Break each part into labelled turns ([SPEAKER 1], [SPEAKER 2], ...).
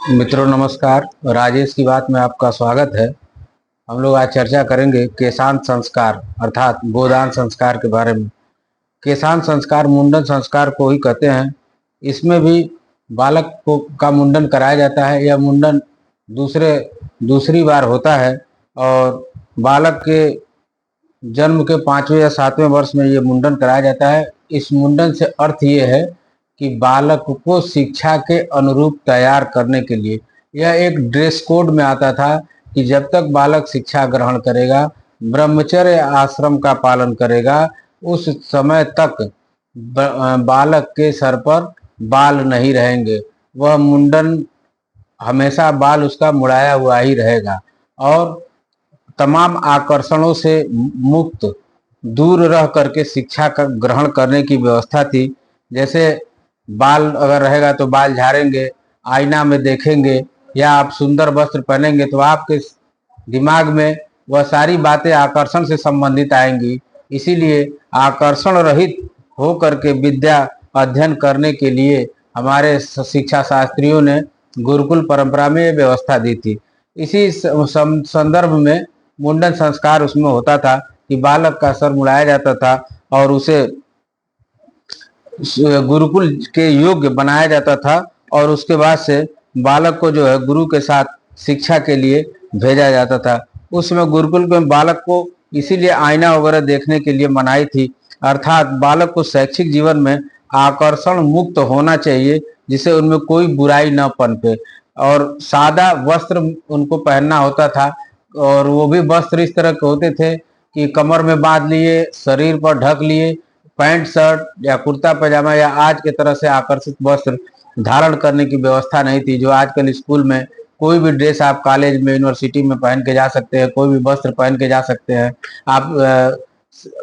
[SPEAKER 1] मित्रों नमस्कार। राजेश की बात में आपका स्वागत है। हम लोग आज चर्चा करेंगे केशांत संस्कार अर्थात गोदान संस्कार के बारे में। केशांत संस्कार मुंडन संस्कार को ही कहते हैं। इसमें भी बालक को का मुंडन कराया जाता है। यह मुंडन दूसरी बार होता है और बालक के जन्म के 5वें या 7वें वर्ष में ये मुंडन कराया जाता है। इस मुंडन से अर्थ ये है कि बालक को शिक्षा के अनुरूप तैयार करने के लिए यह एक ड्रेस कोड में आता था कि जब तक बालक शिक्षा ग्रहण करेगा, ब्रह्मचर्य आश्रम का पालन करेगा, उस समय तक बालक के सर पर बाल नहीं रहेंगे। वह मुंडन हमेशा बाल उसका मुड़ाया हुआ ही रहेगा और तमाम आकर्षणों से मुक्त दूर रह करके शिक्षा का ग्रहण करने की व्यवस्था थी। जैसे बाल अगर रहेगा तो बाल झाड़ेंगे, आईना में देखेंगे, या आप सुंदर वस्त्र पहनेंगे तो आपके दिमाग में वह सारी बातें आकर्षण से संबंधित आएंगी। इसीलिए आकर्षण रहित हो करके विद्या अध्ययन करने के लिए हमारे शिक्षा शास्त्रियों ने गुरुकुल परंपरा में ये व्यवस्था दी थी। इसी संदर्भ में मुंडन संस्कार उसमें होता था कि बालक का सर मुड़ाया जाता था और उसे गुरुकुल के योग्य बनाया जाता था और उसके बाद से बालक को जो है गुरु के साथ शिक्षा के लिए भेजा जाता था। उस समय गुरुकुल में बालक को इसीलिए आईना वगैरह देखने के लिए मनाही थी, अर्थात बालक को शैक्षिक जीवन में आकर्षण मुक्त होना चाहिए जिससे उनमें कोई बुराई न पनपे, और सादा वस्त्र उनको पहनना होता था। और वो भी वस्त्र इस तरह के होते थे कि कमर में बांध लिए, शरीर पर ढक लिए, पैंट शर्ट या कुर्ता पैजामा या आज के तरह से आकर्षित वस्त्र धारण करने की व्यवस्था नहीं थी। जो आजकल स्कूल में कोई भी ड्रेस आप कॉलेज में यूनिवर्सिटी में पहन के जा सकते हैं, कोई भी वस्त्र पहन के जा सकते हैं, आप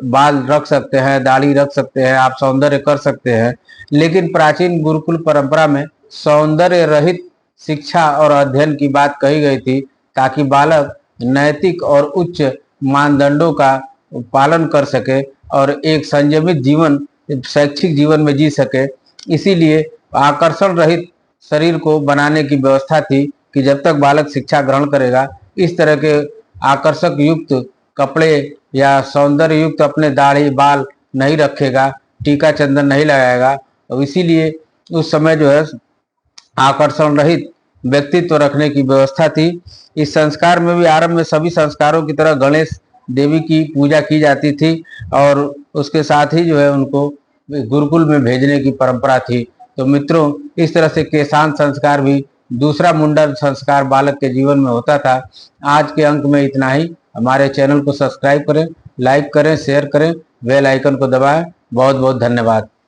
[SPEAKER 1] बाल रख सकते हैं, दाढ़ी रख सकते हैं, आप सौंदर्य कर सकते हैं। लेकिन प्राचीन गुरुकुल परंपरा में सौंदर्य रहित शिक्षा और अध्ययन की बात कही गई थी ताकि बालक नैतिक और उच्च मानदंडों का पालन कर सके और एक संयमित जीवन शैक्षिक जीवन में जी सके। इसीलिए आकर्षण रहित शरीर को बनाने की व्यवस्था थी कि जब तक बालक शिक्षा ग्रहण करेगा इस तरह के आकर्षक युक्त कपड़े या सौंदर्य युक्त अपने दाढ़ी बाल नहीं रखेगा, टीका चंदन नहीं लगाएगा। और इसीलिए उस समय जो है आकर्षण रहित व्यक्तित्व रखने की व्यवस्था थी। इस संस्कार में भी आरंभ में सभी संस्कारों की तरह गणेश देवी की पूजा की जाती थी और उसके साथ ही जो है उनको गुरुकुल में भेजने की परंपरा थी। तो मित्रों, इस तरह से केशांत संस्कार भी दूसरा मुंडन संस्कार बालक के जीवन में होता था। आज के अंक में इतना ही। हमारे चैनल को सब्सक्राइब करें, लाइक करें, शेयर करें, बेल आइकन को दबाएं। बहुत बहुत धन्यवाद।